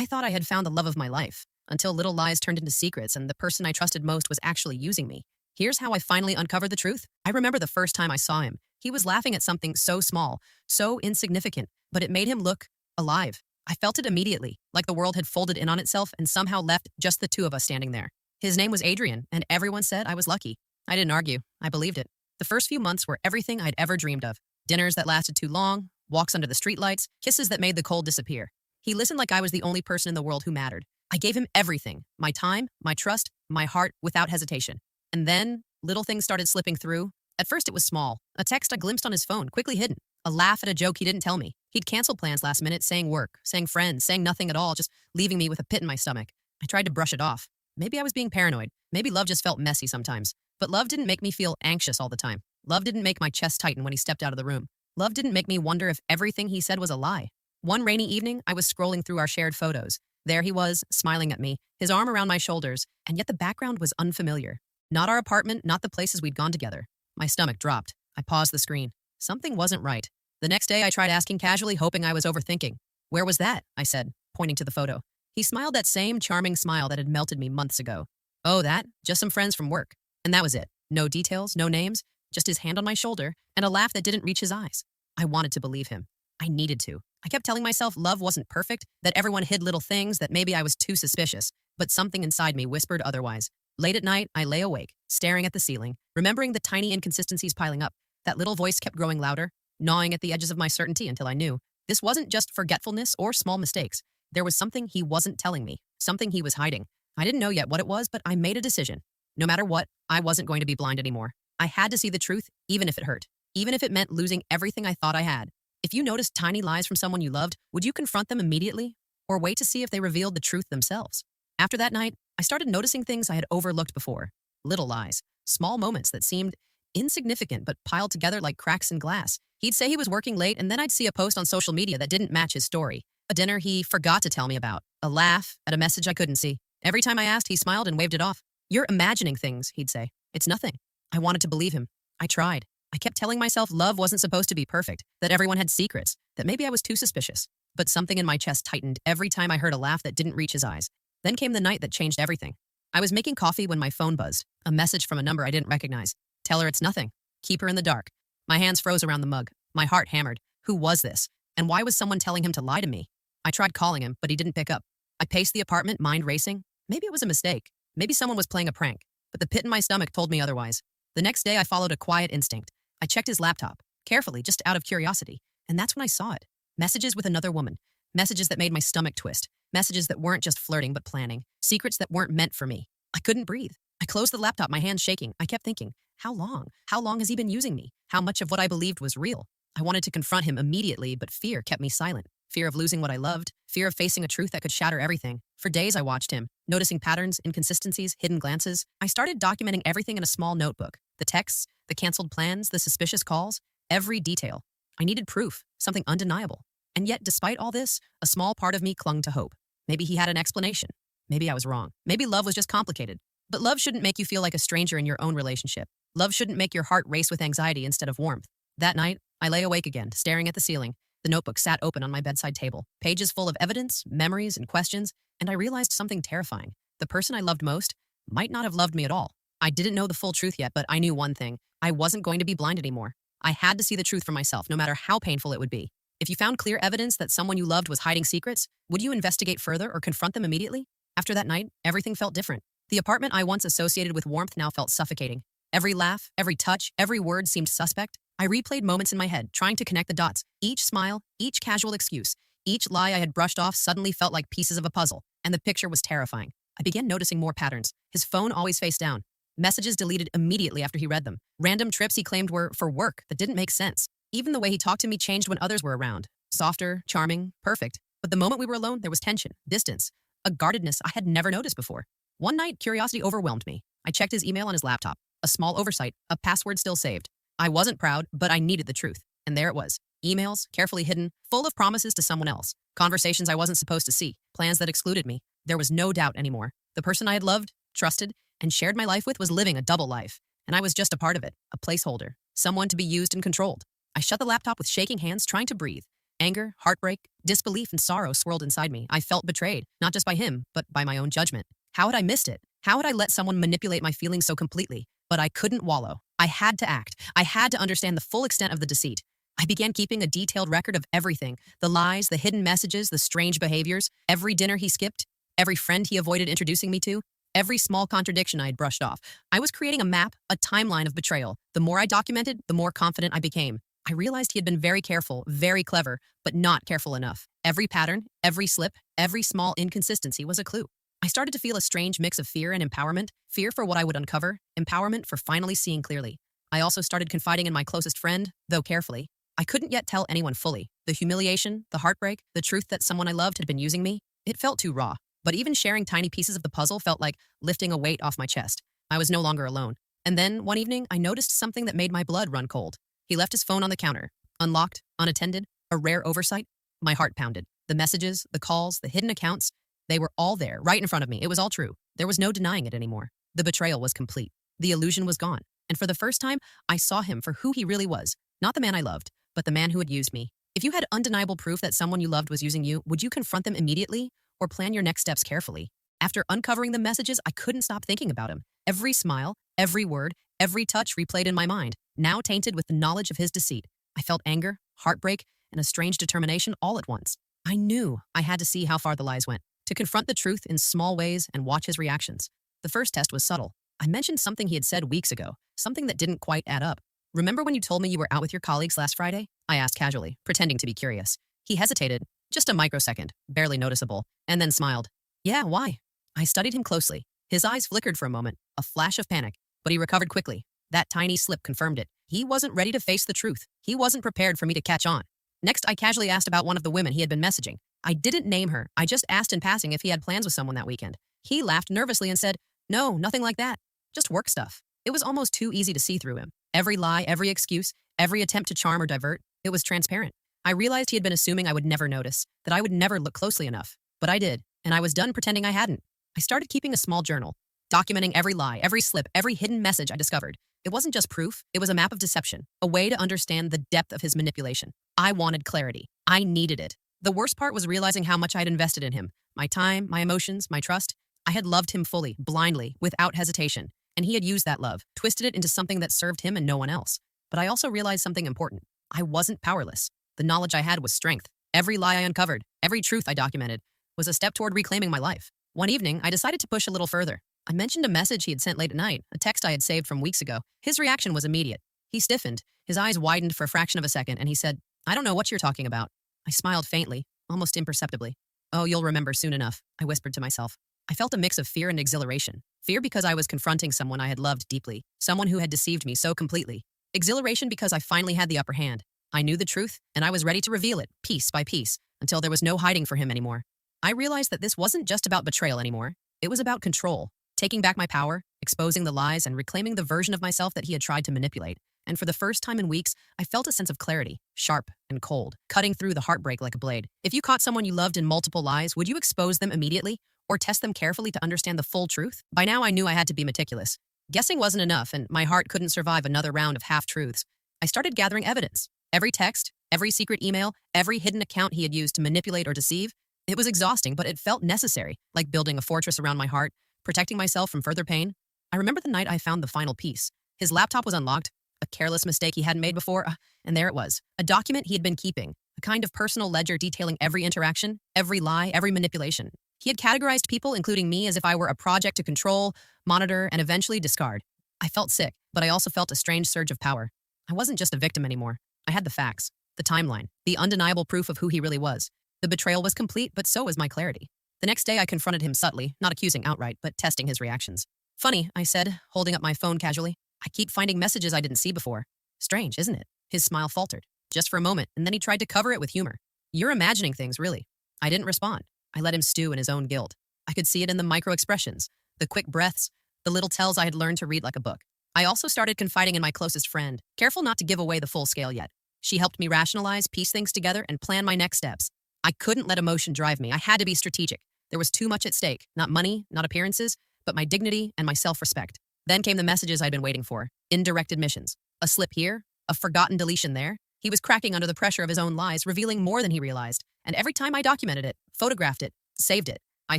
I thought I had found the love of my life, until little lies turned into secrets and the person I trusted most was actually using me. Here's how I finally uncovered the truth. I remember the first time I saw him. He was laughing at something so small, so insignificant, but it made him look alive. I felt it immediately, like the world had folded in on itself and somehow left just the two of us standing there. His name was Adrian, and everyone said I was lucky. I didn't argue. I believed it. The first few months were everything I'd ever dreamed of. Dinners that lasted too long, walks under the streetlights, kisses that made the cold disappear. He listened like I was the only person in the world who mattered. I gave him everything, my time, my trust, my heart, without hesitation. And then, little things started slipping through. At first it was small, a text I glimpsed on his phone, quickly hidden. A laugh at a joke he didn't tell me. He'd canceled plans last minute, saying work, saying friends, saying nothing at all, just leaving me with a pit in my stomach. I tried to brush it off. Maybe I was being paranoid. Maybe love just felt messy sometimes. But love didn't make me feel anxious all the time. Love didn't make my chest tighten when he stepped out of the room. Love didn't make me wonder if everything he said was a lie. One rainy evening, I was scrolling through our shared photos. There he was, smiling at me, his arm around my shoulders, and yet the background was unfamiliar. Not our apartment, not the places we'd gone together. My stomach dropped. I paused the screen. Something wasn't right. The next day, I tried asking casually, hoping I was overthinking. "Where was that?" I said, pointing to the photo. He smiled that same charming smile that had melted me months ago. "Oh, that? Just some friends from work." And that was it. No details, no names, just his hand on my shoulder, and a laugh that didn't reach his eyes. I wanted to believe him. I needed to. I kept telling myself love wasn't perfect, that everyone hid little things, that maybe I was too suspicious, but something inside me whispered otherwise. Late at night, I lay awake, staring at the ceiling, remembering the tiny inconsistencies piling up. That little voice kept growing louder, gnawing at the edges of my certainty until I knew. This wasn't just forgetfulness or small mistakes. There was something he wasn't telling me, something he was hiding. I didn't know yet what it was, but I made a decision. No matter what, I wasn't going to be blind anymore. I had to see the truth, even if it hurt, even if it meant losing everything I thought I had. If you noticed tiny lies from someone you loved, would you confront them immediately or wait to see if they revealed the truth themselves? After that night, I started noticing things I had overlooked before. Little lies, small moments that seemed insignificant but piled together like cracks in glass. He'd say he was working late, and then I'd see a post on social media that didn't match his story. A dinner he forgot to tell me about. A laugh at a message I couldn't see. Every time I asked, he smiled and waved it off. "You're imagining things," he'd say. "It's nothing." I wanted to believe him. I tried. I kept telling myself love wasn't supposed to be perfect, that everyone had secrets, that maybe I was too suspicious. But something in my chest tightened every time I heard a laugh that didn't reach his eyes. Then came the night that changed everything. I was making coffee when my phone buzzed, a message from a number I didn't recognize. "Tell her it's nothing. Keep her in the dark." My hands froze around the mug. My heart hammered. Who was this? And why was someone telling him to lie to me? I tried calling him, but he didn't pick up. I paced the apartment, mind racing. Maybe it was a mistake. Maybe someone was playing a prank. But the pit in my stomach told me otherwise. The next day, I followed a quiet instinct. I checked his laptop, carefully, just out of curiosity. And that's when I saw it. Messages with another woman. Messages that made my stomach twist. Messages that weren't just flirting, but planning. Secrets that weren't meant for me. I couldn't breathe. I closed the laptop, my hands shaking. I kept thinking, how long? How long has he been using me? How much of what I believed was real? I wanted to confront him immediately, but fear kept me silent. Fear of losing what I loved. Fear of facing a truth that could shatter everything. For days, I watched him, noticing patterns, inconsistencies, hidden glances. I started documenting everything in a small notebook. The texts, the canceled plans, the suspicious calls, every detail. I needed proof, something undeniable. And yet, despite all this, a small part of me clung to hope. Maybe he had an explanation. Maybe I was wrong. Maybe love was just complicated. But love shouldn't make you feel like a stranger in your own relationship. Love shouldn't make your heart race with anxiety instead of warmth. That night, I lay awake again, staring at the ceiling. The notebook sat open on my bedside table, pages full of evidence, memories, and questions, and I realized something terrifying. The person I loved most might not have loved me at all. I didn't know the full truth yet, but I knew one thing. I wasn't going to be blind anymore. I had to see the truth for myself, no matter how painful it would be. If you found clear evidence that someone you loved was hiding secrets, would you investigate further or confront them immediately? After that night, everything felt different. The apartment I once associated with warmth now felt suffocating. Every laugh, every touch, every word seemed suspect. I replayed moments in my head, trying to connect the dots. Each smile, each casual excuse, each lie I had brushed off suddenly felt like pieces of a puzzle, and the picture was terrifying. I began noticing more patterns. His phone always face down. Messages deleted immediately after he read them. Random trips he claimed were for work that didn't make sense. Even the way he talked to me changed when others were around. Softer, charming, perfect. But the moment we were alone, there was tension, distance, a guardedness I had never noticed before. One night, curiosity overwhelmed me. I checked his email on his laptop. A small oversight, a password still saved. I wasn't proud, but I needed the truth. And there it was. Emails, carefully hidden, full of promises to someone else. Conversations I wasn't supposed to see. Plans that excluded me. There was no doubt anymore. The person I had loved, trusted, and shared my life with was living a double life. And I was just a part of it, a placeholder, someone to be used and controlled. I shut the laptop with shaking hands, trying to breathe. Anger, heartbreak, disbelief, and sorrow swirled inside me. I felt betrayed, not just by him, but by my own judgment. How had I missed it? How had I let someone manipulate my feelings so completely? But I couldn't wallow. I had to act. I had to understand the full extent of the deceit. I began keeping a detailed record of everything: the lies, the hidden messages, the strange behaviors, every dinner he skipped, every friend he avoided introducing me to, every small contradiction I had brushed off. I was creating a map, a timeline of betrayal. The more I documented, the more confident I became. I realized he had been very careful, very clever, but not careful enough. Every pattern, every slip, every small inconsistency was a clue. I started to feel a strange mix of fear and empowerment: fear for what I would uncover, empowerment for finally seeing clearly. I also started confiding in my closest friend, though carefully. I couldn't yet tell anyone fully. The humiliation, the heartbreak, the truth that someone I loved had been using me, it felt too raw. But even sharing tiny pieces of the puzzle felt like lifting a weight off my chest. I was no longer alone. And then, one evening, I noticed something that made my blood run cold. He left his phone on the counter, unlocked, unattended, a rare oversight. My heart pounded. The messages, the calls, the hidden accounts, they were all there, right in front of me. It was all true. There was no denying it anymore. The betrayal was complete. The illusion was gone. And for the first time, I saw him for who he really was. Not the man I loved, but the man who had used me. If you had undeniable proof that someone you loved was using you, would you confront them immediately or plan your next steps carefully? After uncovering the messages, I couldn't stop thinking about him. Every smile, every word, every touch replayed in my mind, now tainted with the knowledge of his deceit. I felt anger, heartbreak, and a strange determination all at once. I knew I had to see how far the lies went, to confront the truth in small ways and watch his reactions. The first test was subtle. I mentioned something he had said weeks ago, something that didn't quite add up. "Remember when you told me you were out with your colleagues last Friday?" I asked casually, pretending to be curious. He hesitated, just a microsecond, barely noticeable, and then smiled. "Yeah, why?" I studied him closely. His eyes flickered for a moment, a flash of panic, but he recovered quickly. That tiny slip confirmed it. He wasn't ready to face the truth. He wasn't prepared for me to catch on. Next, I casually asked about one of the women he had been messaging. I didn't name her. I just asked in passing if he had plans with someone that weekend. He laughed nervously and said, "No, nothing like that. Just work stuff." It was almost too easy to see through him. Every lie, every excuse, every attempt to charm or divert, it was transparent. I realized he had been assuming I would never notice, that I would never look closely enough. But I did, and I was done pretending I hadn't. I started keeping a small journal, documenting every lie, every slip, every hidden message I discovered. It wasn't just proof, it was a map of deception, a way to understand the depth of his manipulation. I wanted clarity. I needed it. The worst part was realizing how much I had invested in him. My time, my emotions, my trust. I had loved him fully, blindly, without hesitation. And he had used that love, twisted it into something that served him and no one else. But I also realized something important. I wasn't powerless. The knowledge I had was strength. Every lie I uncovered, every truth I documented, was a step toward reclaiming my life. One evening, I decided to push a little further. I mentioned a message he had sent late at night, a text I had saved from weeks ago. His reaction was immediate. He stiffened, his eyes widened for a fraction of a second, and he said, "I don't know what you're talking about." I smiled faintly, almost imperceptibly. "Oh, you'll remember soon enough," I whispered to myself. I felt a mix of fear and exhilaration. Fear because I was confronting someone I had loved deeply, someone who had deceived me so completely. Exhilaration because I finally had the upper hand. I knew the truth, and I was ready to reveal it, piece by piece, until there was no hiding for him anymore. I realized that this wasn't just about betrayal anymore. It was about control, taking back my power, exposing the lies, and reclaiming the version of myself that he had tried to manipulate. And for the first time in weeks, I felt a sense of clarity, sharp and cold, cutting through the heartbreak like a blade. If you caught someone you loved in multiple lies, would you expose them immediately or test them carefully to understand the full truth? By now, I knew I had to be meticulous. Guessing wasn't enough, and my heart couldn't survive another round of half-truths. I started gathering evidence. Every text, every secret email, every hidden account he had used to manipulate or deceive. It was exhausting, but it felt necessary, like building a fortress around my heart, protecting myself from further pain. I remember the night I found the final piece. His laptop was unlocked, a careless mistake he hadn't made before, and there it was, a document he had been keeping, a kind of personal ledger detailing every interaction, every lie, every manipulation. He had categorized people, including me, as if I were a project to control, monitor, and eventually discard. I felt sick, but I also felt a strange surge of power. I wasn't just a victim anymore. I had the facts, the timeline, the undeniable proof of who he really was. The betrayal was complete, but so was my clarity. The next day, I confronted him subtly, not accusing outright, but testing his reactions. "Funny," I said, holding up my phone casually. "I keep finding messages I didn't see before." "Strange, isn't it?" His smile faltered, just for a moment, and then he tried to cover it with humor. "You're imagining things, really." I didn't respond. I let him stew in his own guilt. I could see it in the micro-expressions, the quick breaths, the little tells I had learned to read like a book. I also started confiding in my closest friend, careful not to give away the full scale yet. She helped me rationalize, piece things together, and plan my next steps. I couldn't let emotion drive me. I had to be strategic. There was too much at stake, not money, not appearances, but my dignity and my self-respect. Then came the messages I'd been waiting for, indirect admissions. A slip here, a forgotten deletion there. He was cracking under the pressure of his own lies, revealing more than he realized. And every time I documented it, photographed it, saved it, I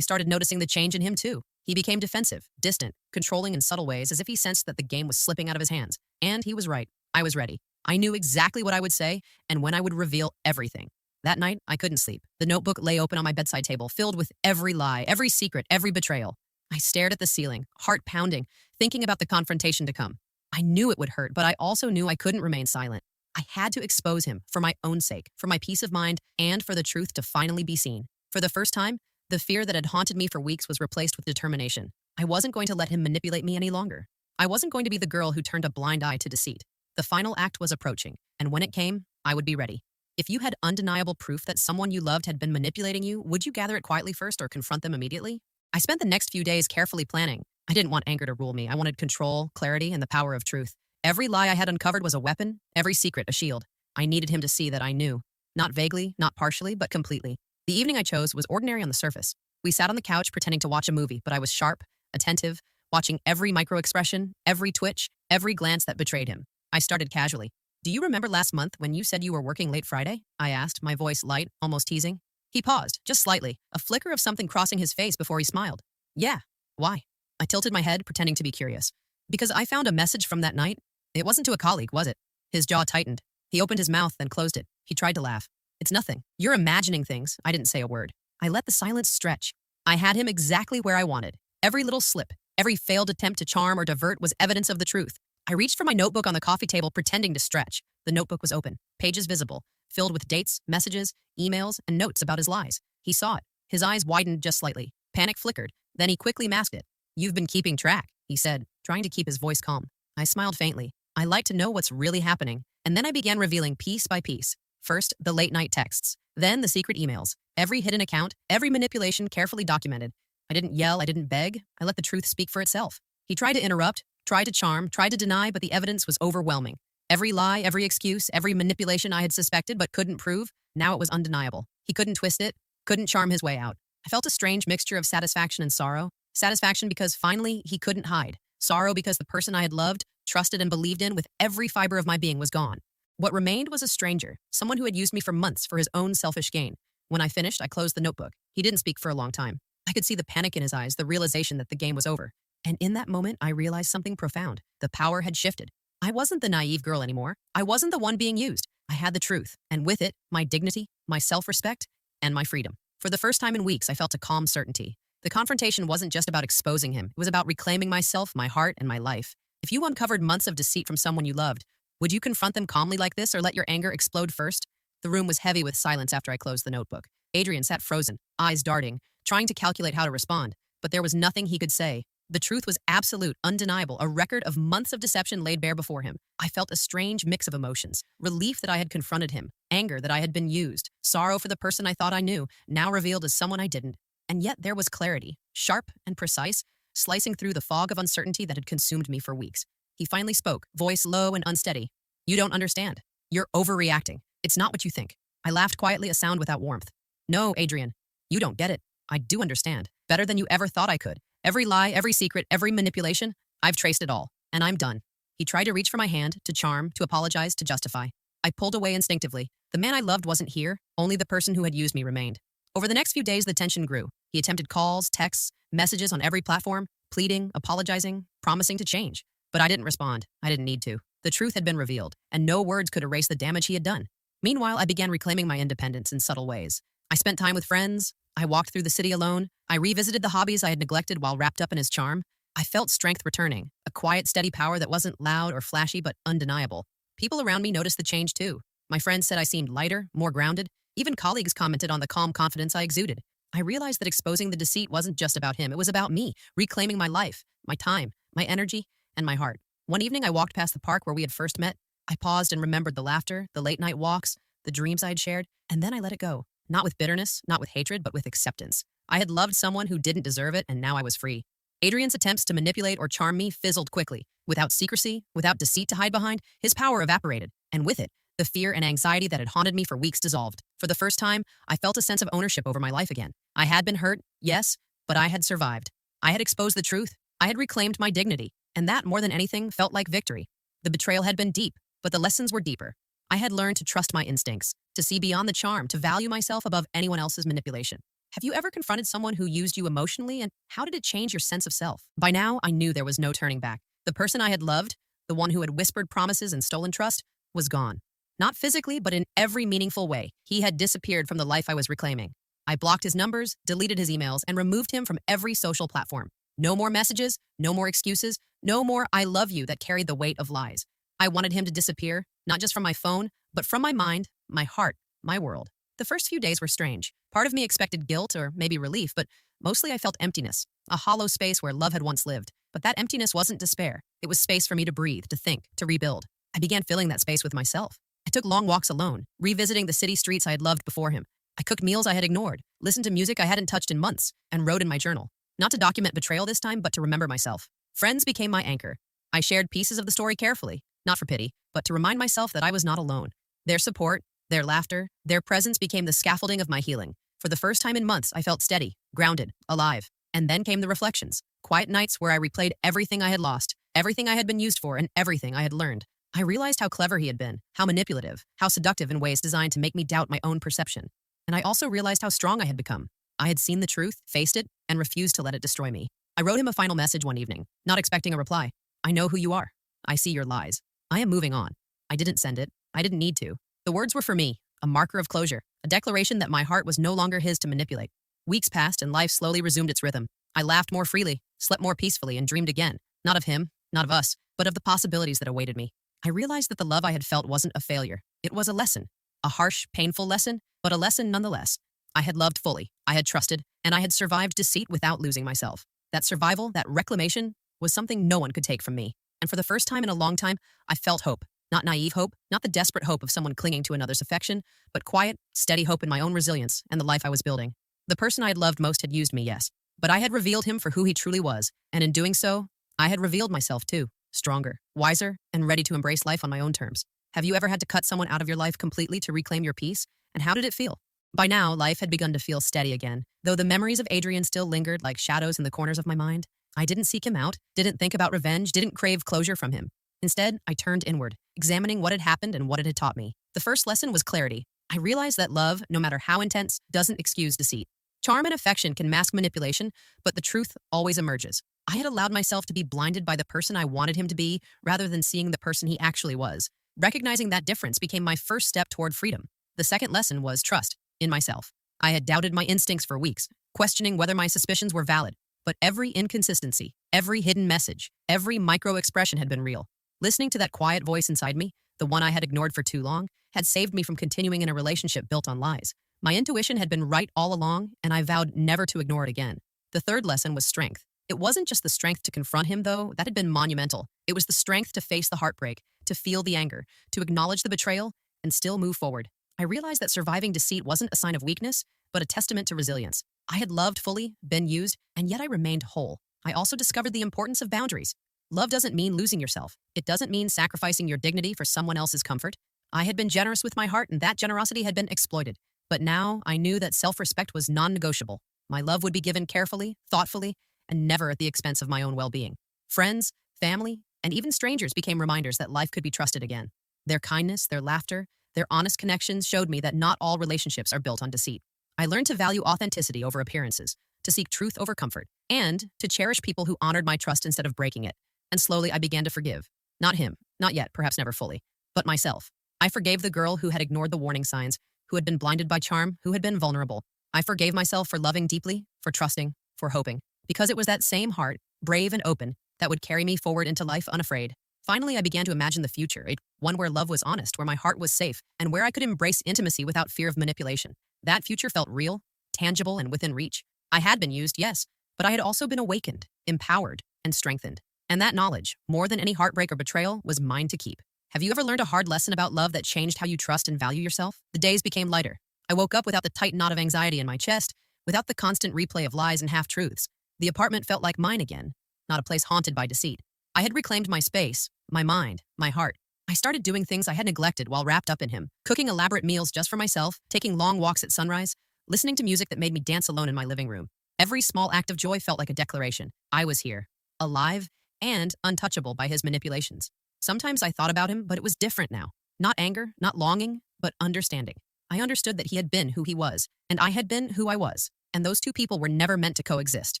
started noticing the change in him too. He became defensive, distant, controlling in subtle ways as if he sensed that the game was slipping out of his hands. And he was right. I was ready. I knew exactly what I would say and when I would reveal everything. That night, I couldn't sleep. The notebook lay open on my bedside table, filled with every lie, every secret, every betrayal. I stared at the ceiling, heart pounding, thinking about the confrontation to come. I knew it would hurt, but I also knew I couldn't remain silent. I had to expose him for my own sake, for my peace of mind, and for the truth to finally be seen. For the first time, the fear that had haunted me for weeks was replaced with determination. I wasn't going to let him manipulate me any longer. I wasn't going to be the girl who turned a blind eye to deceit. The final act was approaching, and when it came, I would be ready. If you had undeniable proof that someone you loved had been manipulating you, would you gather it quietly first or confront them immediately? I spent the next few days carefully planning. I didn't want anger to rule me. I wanted control, clarity, and the power of truth. Every lie I had uncovered was a weapon, every secret a shield. I needed him to see that I knew. Not vaguely, not partially, but completely. The evening I chose was ordinary on the surface. We sat on the couch pretending to watch a movie, but I was sharp, attentive, watching every micro-expression, every twitch, every glance that betrayed him. I started casually. "Do you remember last month when you said you were working late Friday?" I asked, my voice light, almost teasing. He paused, just slightly, a flicker of something crossing his face before he smiled. "Yeah. Why?" I tilted my head, pretending to be curious. "Because I found a message from that night. It wasn't to a colleague, was it?" His jaw tightened. He opened his mouth, then closed it. He tried to laugh. "It's nothing. You're imagining things." I didn't say a word. I let the silence stretch. I had him exactly where I wanted. Every little slip, every failed attempt to charm or divert was evidence of the truth. I reached for my notebook on the coffee table, pretending to stretch. The notebook was open, pages visible, filled with dates, messages, emails, and notes about his lies. He saw it. His eyes widened just slightly. Panic flickered. Then he quickly masked it. "You've been keeping track," he said, trying to keep his voice calm. I smiled faintly. I like to know what's really happening. And then I began revealing piece by piece. First, the late-night texts. Then the secret emails. Every hidden account, every manipulation carefully documented. I didn't yell, I didn't beg. I let the truth speak for itself. He tried to interrupt, tried to charm, tried to deny, but the evidence was overwhelming. Every lie, every excuse, every manipulation I had suspected but couldn't prove, now it was undeniable. He couldn't twist it, couldn't charm his way out. I felt a strange mixture of satisfaction and sorrow. Satisfaction because finally he couldn't hide. Sorrow because the person I had loved, trusted, and believed in with every fiber of my being was gone. What remained was a stranger, someone who had used me for months for his own selfish gain. When I finished, I closed the notebook. He didn't speak for a long time. I could see the panic in his eyes, the realization that the game was over. And in that moment, I realized something profound. The power had shifted. I wasn't the naive girl anymore. I wasn't the one being used. I had the truth, and with it, my dignity, my self-respect, and my freedom. For the first time in weeks, I felt a calm certainty. The confrontation wasn't just about exposing him. It was about reclaiming myself, my heart, and my life. If you uncovered months of deceit from someone you loved, would you confront them calmly like this or let your anger explode first? The room was heavy with silence after I closed the notebook. Adrian sat frozen, eyes darting, trying to calculate how to respond. But there was nothing he could say. The truth was absolute, undeniable, a record of months of deception laid bare before him. I felt a strange mix of emotions. Relief that I had confronted him, anger that I had been used, sorrow for the person I thought I knew, now revealed as someone I didn't. And yet there was clarity, sharp and precise, slicing through the fog of uncertainty that had consumed me for weeks. He finally spoke, voice low and unsteady. "You don't understand. You're overreacting. It's not what you think." I laughed quietly, a sound without warmth. "No, Adrian, you don't get it. I do understand. Better than you ever thought I could. Every lie, every secret, every manipulation, I've traced it all, and I'm done." He tried to reach for my hand, to charm, to apologize, to justify. I pulled away instinctively. The man I loved wasn't here, only the person who had used me remained. Over the next few days, the tension grew. He attempted calls, texts, messages on every platform, pleading, apologizing, promising to change. But I didn't respond. I didn't need to. The truth had been revealed, and no words could erase the damage he had done. Meanwhile, I began reclaiming my independence in subtle ways. I spent time with friends. I walked through the city alone. I revisited the hobbies I had neglected while wrapped up in his charm. I felt strength returning, a quiet, steady power that wasn't loud or flashy, but undeniable. People around me noticed the change too. My friends said I seemed lighter, more grounded. Even colleagues commented on the calm confidence I exuded. I realized that exposing the deceit wasn't just about him. It was about me, reclaiming my life, my time, my energy, and my heart. One evening, I walked past the park where we had first met. I paused and remembered the laughter, the late-night walks, the dreams I had shared, and then I let it go. Not with bitterness, not with hatred, but with acceptance. I had loved someone who didn't deserve it, and now I was free. Adrian's attempts to manipulate or charm me fizzled quickly. Without secrecy, without deceit to hide behind, his power evaporated, and with it, the fear and anxiety that had haunted me for weeks dissolved. For the first time, I felt a sense of ownership over my life again. I had been hurt, yes, but I had survived. I had exposed the truth. I had reclaimed my dignity, and that, more than anything, felt like victory. The betrayal had been deep, but the lessons were deeper. I had learned to trust my instincts, to see beyond the charm, to value myself above anyone else's manipulation. Have you ever confronted someone who used you emotionally, and how did it change your sense of self? By now, I knew there was no turning back. The person I had loved, the one who had whispered promises and stolen trust, was gone. Not physically, but in every meaningful way. He had disappeared from the life I was reclaiming. I blocked his numbers, deleted his emails, and removed him from every social platform. No more messages, no more excuses, no more I love you that carried the weight of lies. I wanted him to disappear, not just from my phone, but from my mind, my heart, my world. The first few days were strange. Part of me expected guilt or maybe relief, but mostly I felt emptiness, a hollow space where love had once lived. But that emptiness wasn't despair. It was space for me to breathe, to think, to rebuild. I began filling that space with myself. I took long walks alone, revisiting the city streets I had loved before him. I cooked meals I had ignored, listened to music I hadn't touched in months, and wrote in my journal. Not to document betrayal this time, but to remember myself. Friends became my anchor. I shared pieces of the story carefully, not for pity, but to remind myself that I was not alone. Their support, their laughter, their presence became the scaffolding of my healing. For the first time in months, I felt steady, grounded, alive. And then came the reflections, quiet nights where I replayed everything I had lost, everything I had been used for, and everything I had learned. I realized how clever he had been, how manipulative, how seductive in ways designed to make me doubt my own perception. And I also realized how strong I had become. I had seen the truth, faced it, and refused to let it destroy me. I wrote him a final message one evening, not expecting a reply. I know who you are. I see your lies. I am moving on. I didn't send it. I didn't need to. The words were for me, a marker of closure, a declaration that my heart was no longer his to manipulate. Weeks passed and life slowly resumed its rhythm. I laughed more freely, slept more peacefully, and dreamed again. Not of him, not of us, but of the possibilities that awaited me. I realized that the love I had felt wasn't a failure. It was a lesson. A harsh, painful lesson, but a lesson nonetheless. I had loved fully, I had trusted, and I had survived deceit without losing myself. That survival, that reclamation, was something no one could take from me. And for the first time in a long time, I felt hope. Not naive hope, not the desperate hope of someone clinging to another's affection, but quiet, steady hope in my own resilience and the life I was building. The person I had loved most had used me, yes, but I had revealed him for who he truly was, and in doing so, I had revealed myself too, stronger, wiser, and ready to embrace life on my own terms. Have you ever had to cut someone out of your life completely to reclaim your peace? And how did it feel? By now, life had begun to feel steady again, though the memories of Adrian still lingered like shadows in the corners of my mind. I didn't seek him out, didn't think about revenge, didn't crave closure from him. Instead, I turned inward, examining what had happened and what it had taught me. The first lesson was clarity. I realized that love, no matter how intense, doesn't excuse deceit. Charm and affection can mask manipulation, but the truth always emerges. I had allowed myself to be blinded by the person I wanted him to be rather than seeing the person he actually was. Recognizing that difference became my first step toward freedom. The second lesson was trust in myself. I had doubted my instincts for weeks, questioning whether my suspicions were valid. But every inconsistency, every hidden message, every micro-expression had been real. Listening to that quiet voice inside me, the one I had ignored for too long, had saved me from continuing in a relationship built on lies. My intuition had been right all along, and I vowed never to ignore it again. The third lesson was strength. It wasn't just the strength to confront him, though. That had been monumental. It was the strength to face the heartbreak, to feel the anger, to acknowledge the betrayal, and still move forward. I realized that surviving deceit wasn't a sign of weakness, but a testament to resilience. I had loved fully, been used, and yet I remained whole. I also discovered the importance of boundaries. Love doesn't mean losing yourself. It doesn't mean sacrificing your dignity for someone else's comfort. I had been generous with my heart, and that generosity had been exploited. But now I knew that self-respect was non-negotiable. My love would be given carefully, thoughtfully, and never at the expense of my own well-being. Friends, family, and even strangers became reminders that life could be trusted again. Their kindness, their laughter, their honest connections showed me that not all relationships are built on deceit. I learned to value authenticity over appearances, to seek truth over comfort, and to cherish people who honored my trust instead of breaking it. And slowly I began to forgive. Not him, not yet, perhaps never fully, but myself. I forgave the girl who had ignored the warning signs, who had been blinded by charm, who had been vulnerable. I forgave myself for loving deeply, for trusting, for hoping, because it was that same heart, brave and open, that would carry me forward into life unafraid. Finally, I began to imagine the future, one where love was honest, where my heart was safe, and where I could embrace intimacy without fear of manipulation. That future felt real, tangible, and within reach. I had been used, yes, but I had also been awakened, empowered, and strengthened. And that knowledge, more than any heartbreak or betrayal, was mine to keep. Have you ever learned a hard lesson about love that changed how you trust and value yourself? The days became lighter. I woke up without the tight knot of anxiety in my chest, without the constant replay of lies and half-truths. The apartment felt like mine again, not a place haunted by deceit. I had reclaimed my space, my mind, my heart. I started doing things I had neglected while wrapped up in him, cooking elaborate meals just for myself, taking long walks at sunrise, listening to music that made me dance alone in my living room. Every small act of joy felt like a declaration. I was here, alive, and untouchable by his manipulations. Sometimes I thought about him, but it was different now. Not anger, not longing, but understanding. I understood that he had been who he was, and I had been who I was, and those two people were never meant to coexist.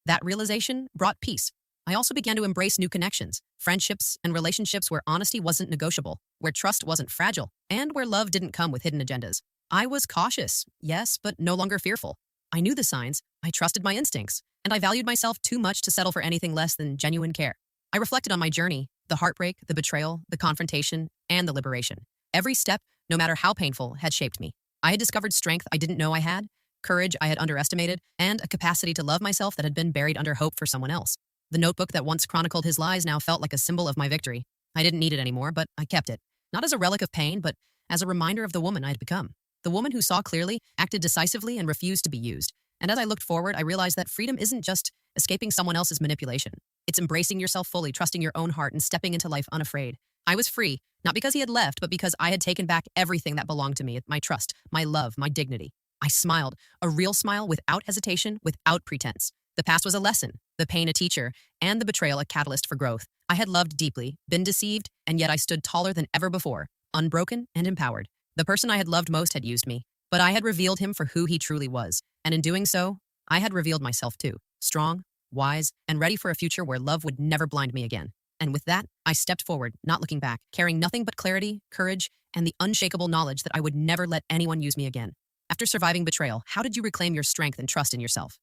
That realization brought peace. I also began to embrace new connections, friendships, and relationships where honesty wasn't negotiable, where trust wasn't fragile, and where love didn't come with hidden agendas. I was cautious, yes, but no longer fearful. I knew the signs, I trusted my instincts, and I valued myself too much to settle for anything less than genuine care. I reflected on my journey, the heartbreak, the betrayal, the confrontation, and the liberation. Every step, no matter how painful, had shaped me. I had discovered strength I didn't know I had, courage I had underestimated, and a capacity to love myself that had been buried under hope for someone else. The notebook that once chronicled his lies now felt like a symbol of my victory. I didn't need it anymore, but I kept it. Not as a relic of pain, but as a reminder of the woman I had become. The woman who saw clearly, acted decisively, and refused to be used. And as I looked forward, I realized that freedom isn't just escaping someone else's manipulation. It's embracing yourself fully, trusting your own heart, and stepping into life unafraid. I was free, not because he had left, but because I had taken back everything that belonged to me, my trust, my love, my dignity. I smiled, a real smile without hesitation, without pretense. The past was a lesson, the pain a teacher, and the betrayal a catalyst for growth. I had loved deeply, been deceived, and yet I stood taller than ever before, unbroken and empowered. The person I had loved most had used me, but I had revealed him for who he truly was. And in doing so, I had revealed myself too, strong, wise, and ready for a future where love would never blind me again. And with that, I stepped forward, not looking back, carrying nothing but clarity, courage, and the unshakable knowledge that I would never let anyone use me again. After surviving betrayal, how did you reclaim your strength and trust in yourself?